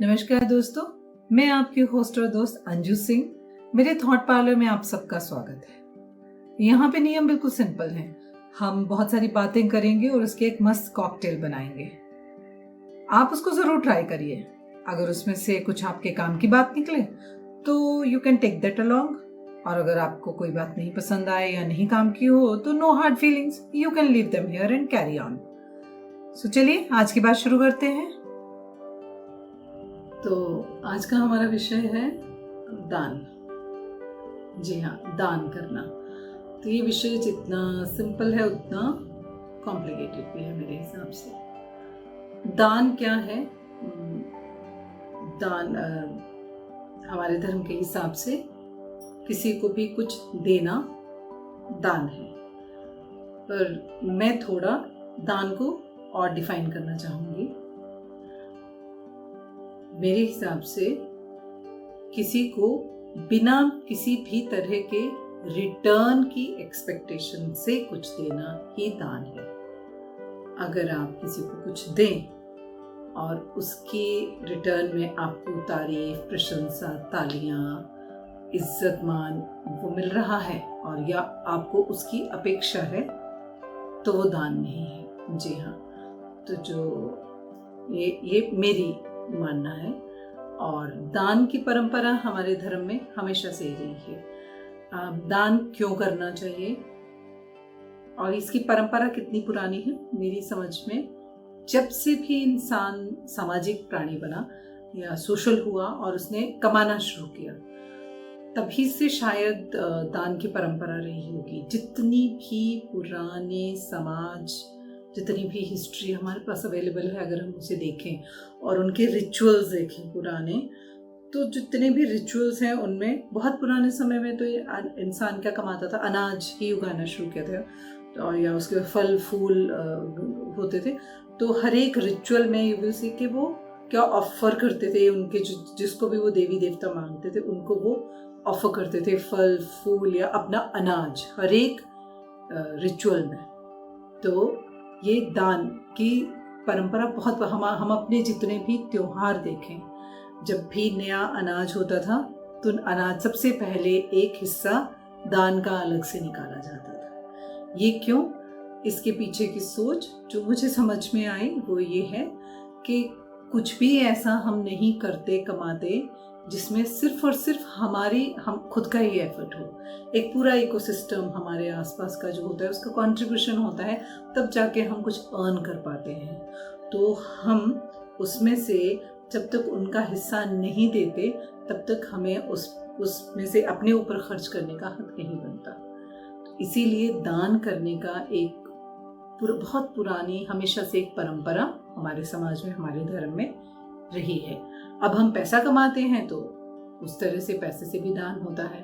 नमस्कार दोस्तों, मैं आपकी होस्ट और दोस्त अंजू सिंह। मेरे थॉट पार्लर में आप सबका स्वागत है। यहाँ पे नियम बिल्कुल सिंपल हैं। हम बहुत सारी बातें करेंगे और उसके एक मस्त कॉकटेल बनाएंगे। आप उसको जरूर ट्राई करिए। अगर उसमें से कुछ आपके काम की बात निकले तो you can take that along, और अगर आपको कोई बात नहीं पसंद आए या नहीं काम की हो तो no hard feelings, you can leave them here and carry on. So चलिए आज की बात शुरू करते हैं। तो आज का हमारा विषय है दान। जी हाँ, दान करना। तो ये विषय जितना सिंपल है उतना कॉम्प्लिकेटेड भी है मेरे हिसाब से। दान क्या है? दान हमारे धर्म के हिसाब से किसी को भी कुछ देना दान है। पर मैं थोड़ा दान को और डिफाइन करना चाहूँगी। मेरे हिसाब से किसी को बिना किसी भी तरह के रिटर्न की एक्सपेक्टेशन से कुछ देना ही दान है। अगर आप किसी को कुछ दें और उसके रिटर्न में आपको तारीफ, प्रशंसा, तालियां, इज्जत मान वो मिल रहा है और या आपको उसकी अपेक्षा है तो वो दान नहीं है। जी हाँ, तो जो ये मेरी मानना है। और दान की परंपरा हमारे धर्म में हमेशा से ही रही है। दान क्यों करना चाहिए और इसकी परंपरा कितनी पुरानी है? मेरी समझ में जब से भी इंसान सामाजिक प्राणी बना या सोशल हुआ और उसने कमाना शुरू किया, तभी से शायद दान की परंपरा रही होगी। जितनी भी पुराने समाज, जितनी भी हिस्ट्री हमारे पास अवेलेबल है, अगर हम उसे देखें और उनके रिचुअल्स देखें पुराने, तो जितने भी रिचुअल्स हैं उनमें बहुत पुराने समय में तो ये इंसान क्या कमाता था? अनाज ही उगाना शुरू किया था और या उसके फल फूल होते थे। तो हर एक रिचुअल में यू विल सी कि वो क्या ऑफर करते थे। उनके जिसको भी वो देवी देवता मानते थे उनको वो ऑफर करते थे फल फूल या अपना अनाज हर एक रिचुअल में। तो ये दान की परंपरा बहुत, हम अपने जितने भी त्योहार देखें, जब भी नया अनाज होता था तो अनाज सबसे पहले एक हिस्सा दान का अलग से निकाला जाता था। ये क्यों? इसके पीछे की सोच जो मुझे समझ में आई वो ये है कि कुछ भी ऐसा हम नहीं करते, कमाते, जिसमें सिर्फ और सिर्फ हम खुद का ही एफर्ट हो। एक पूरा इकोसिस्टम हमारे आसपास का जो होता है उसका कंट्रीब्यूशन होता है, तब जाके हम कुछ अर्न कर पाते हैं। तो हम उसमें से जब तक उनका हिस्सा नहीं देते तब तक हमें उसमें से अपने ऊपर खर्च करने का हक नहीं बनता। तो इसीलिए दान करने का एक बहुत पुरानी हमेशा से एक परंपरा हमारे समाज में, हमारे धर्म में रही है। अब हम पैसा कमाते हैं तो उस तरह से पैसे से भी दान होता है।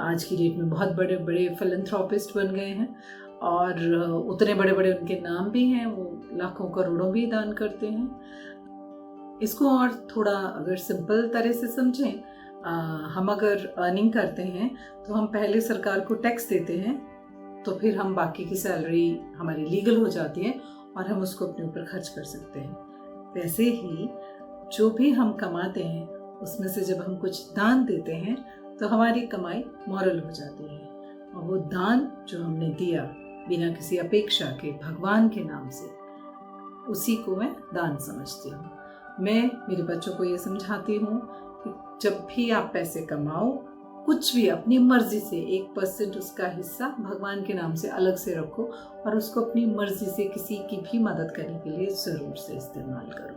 आज की डेट में बहुत बड़े बड़े फिलैंथ्रोपिस्ट बन गए हैं और उतने बड़े बड़े उनके नाम भी हैं, वो लाखों करोड़ों भी दान करते हैं। इसको और थोड़ा अगर सिंपल तरह से समझें, हम अगर अर्निंग करते हैं तो हम पहले सरकार को टैक्स देते हैं, तो फिर हम बाकी की सैलरी हमारी लीगल हो जाती है और हम उसको अपने ऊपर खर्च कर सकते हैं। वैसे ही जो भी हम कमाते हैं उसमें से जब हम कुछ दान देते हैं तो हमारी कमाई मॉरल हो जाती है। और वो दान जो हमने दिया बिना किसी अपेक्षा के, भगवान के नाम से, उसी को मैं दान समझती हूँ। मैं मेरे बच्चों को ये समझाती हूँ कि जब भी आप पैसे कमाओ, कुछ भी अपनी मर्जी से 1% उसका हिस्सा भगवान के नाम से अलग से रखो और उसको अपनी मर्जी से किसी की भी मदद करने के लिए जरूर से इस्तेमाल करो।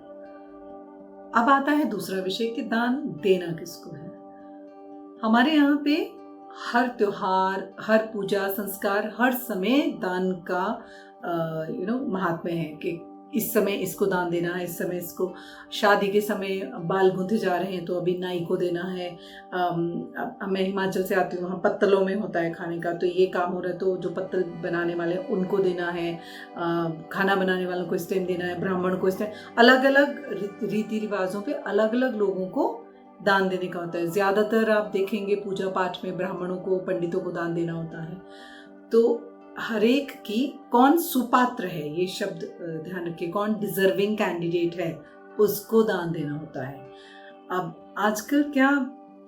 अब आता है दूसरा विषय कि दान देना किसको है। हमारे यहाँ पे हर त्योहार, हर पूजा, संस्कार, हर समय दान का महात्म्य है कि इस समय इसको दान देना है, इस समय इसको, शादी के समय बाल गूंथे जा रहे हैं तो अभी नाई को देना है। मैं हिमाचल से आती हूँ, वहाँ पत्तलों में होता है खाने का, तो ये काम हो रहा है तो जो पत्तल बनाने वाले हैं उनको देना है, खाना बनाने वालों को इस टाइम देना है, ब्राह्मण को इस टाइम। अलग अलग रीति रिवाजों पे अलग अलग लोगों को दान देने का होता है। ज़्यादातर आप देखेंगे पूजा पाठ में ब्राह्मणों को, पंडितों को दान देना होता है। तो हरेक की कौन सुपात्र है, ये शब्द ध्यान रखिए, कौन डिजर्विंग कैंडिडेट है उसको दान देना होता है। अब आजकल क्या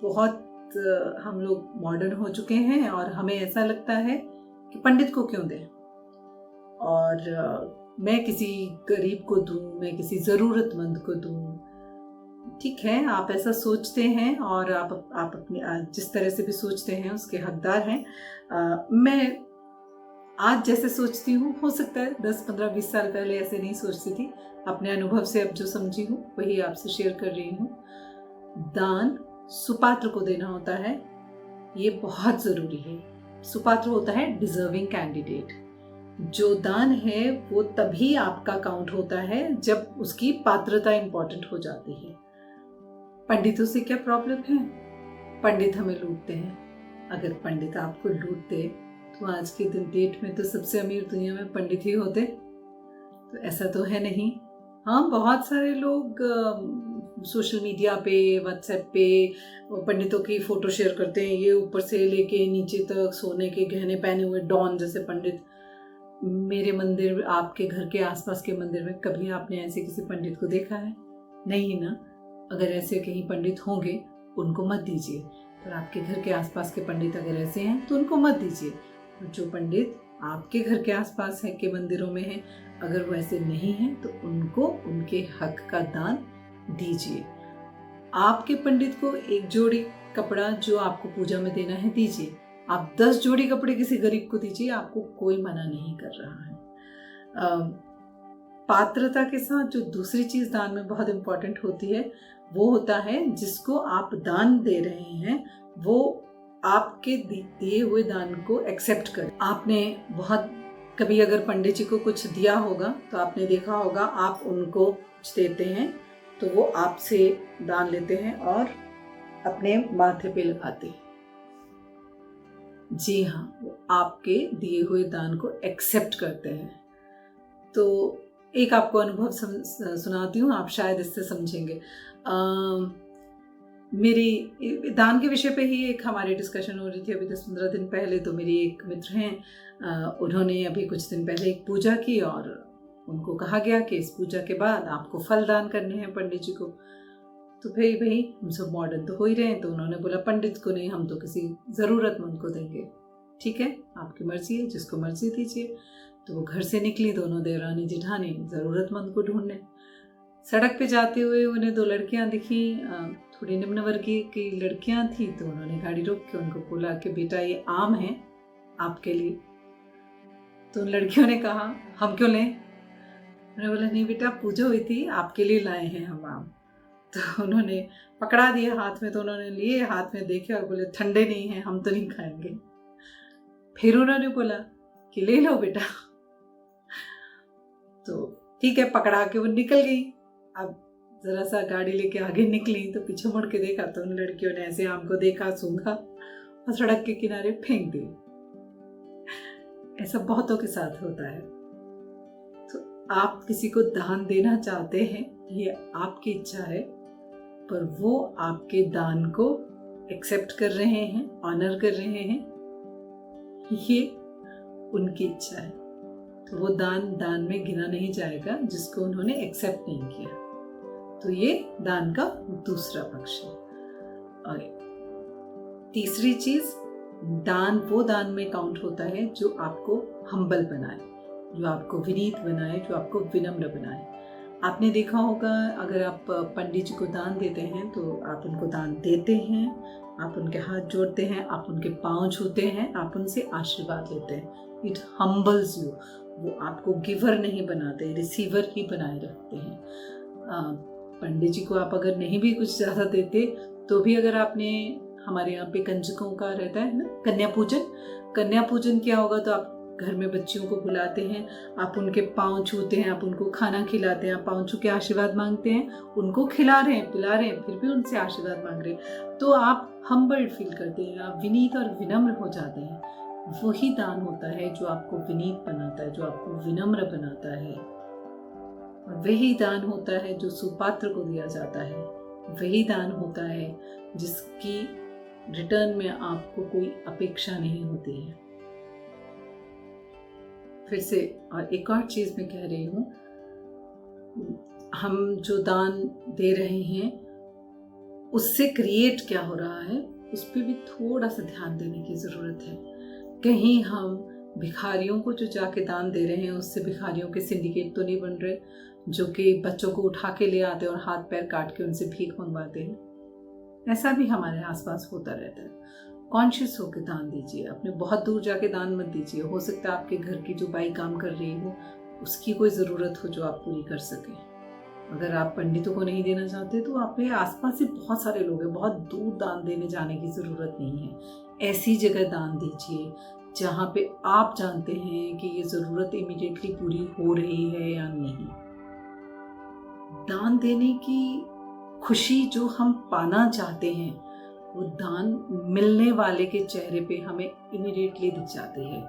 बहुत हम लोग मॉडर्न हो चुके हैं और हमें ऐसा लगता है कि पंडित को क्यों दें, और मैं किसी गरीब को दूं, मैं किसी ज़रूरतमंद को दूं। ठीक है, आप ऐसा सोचते हैं और आप अपने जिस तरह से भी सोचते हैं उसके हकदार हैं। मैं आज जैसे सोचती हूँ, हो सकता है 10, 15, 20 साल पहले ऐसे नहीं सोचती थी। अपने अनुभव से अब जो समझी हूँ वही आपसे शेयर कर रही हूँ। दान सुपात्र को देना होता है, ये बहुत ज़रूरी है। सुपात्र होता है डिजर्विंग कैंडिडेट। जो दान है वो तभी आपका काउंट होता है जब उसकी पात्रता इंपॉर्टेंट हो जाती है। पंडितों से क्या प्रॉब्लम है? पंडित हमें लूटते हैं। अगर पंडित आपको लूटते तो आज के दिन डेट में तो सबसे अमीर दुनिया में पंडित ही होते। तो ऐसा तो है नहीं। हाँ, बहुत सारे लोग सोशल मीडिया पे, व्हाट्सएप पे पंडितों की फोटो शेयर करते हैं, ये ऊपर से लेके नीचे तक सोने के गहने पहने हुए डॉन जैसे पंडित। मेरे मंदिर, आपके घर के आसपास के मंदिर में कभी आपने ऐसे किसी पंडित को देखा है? नहीं ना। अगर ऐसे कहीं पंडित होंगे उनको मत दीजिए, पर आपके घर के आसपास के पंडित अगर ऐसे हैं तो उनको मत दीजिए। और जो पंडित आपके घर के आसपास है के मंदिरों में हैं, अगर वो ऐसे नहीं हैं तो उनको उनके हक का दान दीजिए। आपके पंडित को एक जोड़ी कपड़ा जो आपको पूजा में देना है दीजिए। आप 10 जोड़ी कपड़े किसी गरीब को दीजिए, आपको कोई मना नहीं कर रहा है। पात्रता के साथ जो दूसरी चीज दान में बहुत इंपॉर्टेंट होती है वो होता है जिसको आप दान दे रहे हैं वो आपके दिए हुए दान को एक्सेप्ट करे। आपने बहुत कभी अगर पंडित जी को कुछ दिया होगा तो आपने देखा होगा, आप उनको कुछ देते हैं तो वो आपसे दान लेते हैं और अपने माथे पे लगाते हैं। जी हाँ, वो आपके दिए हुए दान को एक्सेप्ट करते हैं। तो एक आपको अनुभव सुनाती हूँ, आप शायद इससे समझेंगे। मेरी दान के विषय पे ही एक हमारी डिस्कशन हो रही थी अभी 10-15 दिन पहले। तो मेरी एक मित्र हैं, उन्होंने अभी कुछ दिन पहले एक पूजा की और उनको कहा गया कि इस पूजा के बाद आपको फल दान करने हैं पंडित जी को। तो भाई हम सब मॉडर्न तो हो ही रहे हैं, तो उन्होंने बोला पंडित को नहीं, हम तो किसी ज़रूरतमंद को देंगे। ठीक है, आपकी मर्जी है, जिसको मर्जी दीजिए। तो वो घर से निकली, दोनों देवरानी जेठानी ज़रूरतमंद को ढूंढने। सड़क पे जाते हुए उन्हें 2 लड़कियां दिखी, थोड़ी निम्न वर्गीय की लड़कियां थी। तो उन्होंने गाड़ी रोक के उनको बोला कि बेटा ये आम है आपके लिए। तो उन लड़कियों ने कहा हम क्यों लें? उन्होंने बोला नहीं बेटा, पूजा हुई थी, आपके लिए लाए हैं हम आम। तो उन्होंने पकड़ा दिया हाथ में, तो उन्होंने लिए, हाथ में देखे और बोले ठंडे नहीं हैं, हम तो नहीं खाएंगे। फिर उन्होंने बोला कि ले लो बेटा। तो ठीक है, पकड़ा के वो निकल गई। अब जरा सा गाड़ी लेके आगे निकली तो पीछे मुड़ के देखा तो उन लड़कियों ने ऐसे आम को देखा, सूंघा और सड़क के किनारे फेंक दी। ऐसा बहुतों के साथ होता है। तो आप किसी को दान देना चाहते हैं, ये आपकी इच्छा है, पर वो आपके दान को एक्सेप्ट कर रहे हैं, ऑनर कर रहे हैं, ये उनकी इच्छा है। तो वो दान में गिना नहीं जाएगा जिसको उन्होंने एक्सेप्ट नहीं किया। तो ये दान का दूसरा पक्ष है। और तीसरी चीज, दान वो दान में काउंट होता है जो आपको हम्बल बनाए, जो आपको विनीत बनाए, जो आपको विनम्र बनाए। आपने देखा होगा, अगर आप पंडित जी को दान देते हैं तो आप उनको दान देते हैं, आप उनके हाथ जोड़ते हैं, आप उनके पांव छूते हैं, आप उनसे आशीर्वाद लेते हैं। It हम्बल्स you. वो आपको गिवर नहीं बनाते, रिसीवर ही बनाए रखते हैं। पंडित जी को आप अगर नहीं भी कुछ ज़्यादा देते तो भी, अगर आपने, हमारे यहाँ पे कंजकों का रहता है ना कन्या पूजन, कन्या पूजन क्या होगा, तो आप घर में बच्चियों को बुलाते हैं, आप उनके पाँव छूते हैं, आप उनको खाना खिलाते हैं, आप पाँव छू के आशीर्वाद मांगते हैं, उनको खिला रहे हैं, पिला रहे हैं, फिर भी उनसे आशीर्वाद मांग रहे हैं। तो आप हम्बल्ड फील करते हैं, आप विनीत और विनम्र हो जाते हैं। वही दान होता है जो आपको विनीत बनाता है, जो आपको विनम्र बनाता है। और वही दान होता है जो सुपात्र को दिया जाता है। वही दान होता है जिसकी रिटर्न में आपको कोई अपेक्षा नहीं होती है। फिर से और एक और चीज मैं कह रही हूँ, हम जो दान दे रहे हैं उससे क्रिएट क्या हो रहा है, उस पर भी थोड़ा सा ध्यान देने की ज़रूरत है। कहीं हम भिखारियों को जो जाके दान दे रहे हैं उससे भिखारियों के सिंडिकेट तो नहीं बन रहे, जो कि बच्चों को उठा के ले आते हैं और हाथ पैर काट के उनसे भीख मंगवाते हैं। ऐसा भी हमारे आसपास होता रहता है। कॉन्शियस होकर दान दीजिए, अपने बहुत दूर जाके दान मत दीजिए। हो सकता है आपके घर की जो बाई काम कर रही हो उसकी कोई ज़रूरत हो जो आप पूरी कर सकें। अगर आप पंडितों को नहीं देना चाहते तो आपके आसपास से बहुत सारे लोग हैं, बहुत दूर दान देने जाने की ज़रूरत नहीं है। ऐसी जगह दान दीजिए जहाँ पे आप जानते हैं कि ये ज़रूरत इमीडिएटली पूरी हो रही है या नहीं। दान देने की खुशी जो हम पाना चाहते हैं वो दान मिलने वाले के चेहरे पे हमें इमीडिएटली दिख जाती है,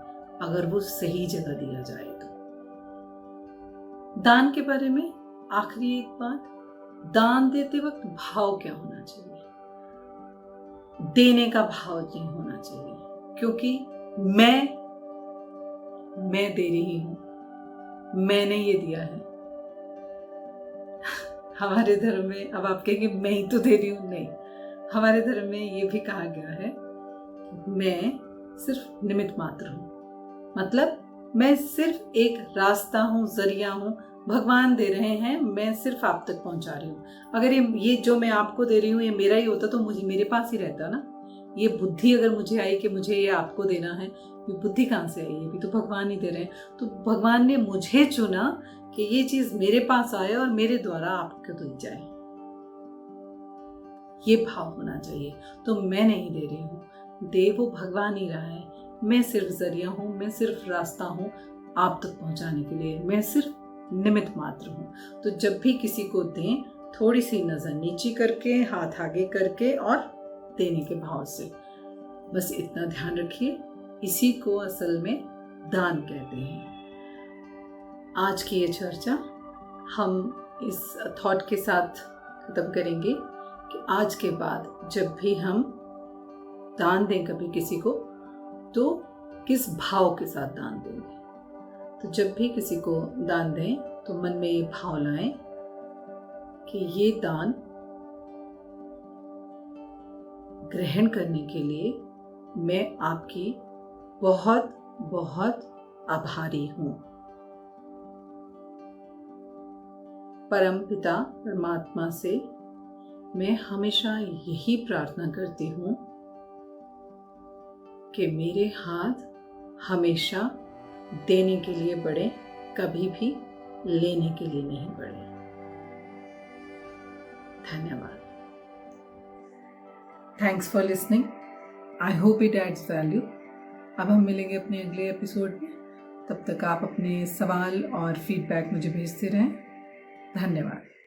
अगर वो सही जगह दिया जाए तो। दान के बारे में आखिरी एक बात, दान देते वक्त भाव क्या होना चाहिए? देने का भाव नहीं होना चाहिए, क्योंकि मैं दे रही हूं, मैंने ये दिया है। हमारे धर्म में, अब आप कहेंगे मैं ही तो दे रही हूं, नहीं, हमारे धर्म में ये भी कहा गया है मैं सिर्फ निमित्त मात्र हूं। मतलब मैं सिर्फ एक रास्ता हूं, जरिया हूं, भगवान दे रहे हैं, मैं सिर्फ आप तक पहुंचा रही हूँ। अगर ये जो मैं आपको दे रही हूँ ये मेरा ही होता तो मुझे मेरे पास ही रहता ना। ये बुद्धि अगर मुझे आई कि मुझे ये आपको देना है, ये बुद्धि कहाँ से आई? ये भी तो भगवान ही दे रहे हैं। तो भगवान ने मुझे चुना कि ये चीज मेरे पास आए और मेरे द्वारा आपको दी जाए, ये भाव होना चाहिए। तो मैं नहीं दे रही हूँ, दे वो भगवान ही रहा है, मैं सिर्फ जरिया हूँ, मैं सिर्फ रास्ता हूँ आप तक पहुंचाने के लिए, मैं सिर्फ निमित्त मात्र हूँ। तो जब भी किसी को दें, थोड़ी सी नजर नीची करके, हाथ आगे करके और देने के भाव से, बस इतना ध्यान रखिए। इसी को असल में दान कहते हैं। आज की ये चर्चा हम इस थॉट के साथ खत्म करेंगे कि आज के बाद जब भी हम दान दें कभी किसी को, तो किस भाव के साथ दान देंगे। तो जब भी किसी को दान दें तो मन में ये भाव लाएं कि ये दान ग्रहण करने के लिए मैं आपकी बहुत बहुत आभारी हूँ। परम पिता परमात्मा से मैं हमेशा यही प्रार्थना करती हूँ कि मेरे हाथ हमेशा देने के लिए बढ़े, कभी भी लेने के लिए नहीं बढ़े। धन्यवाद। Thanks for listening. I hope it adds value. अब हम मिलेंगे अपने अगले एपिसोड में। तब तक आप अपने सवाल और फीडबैक मुझे भेजते रहें। धन्यवाद।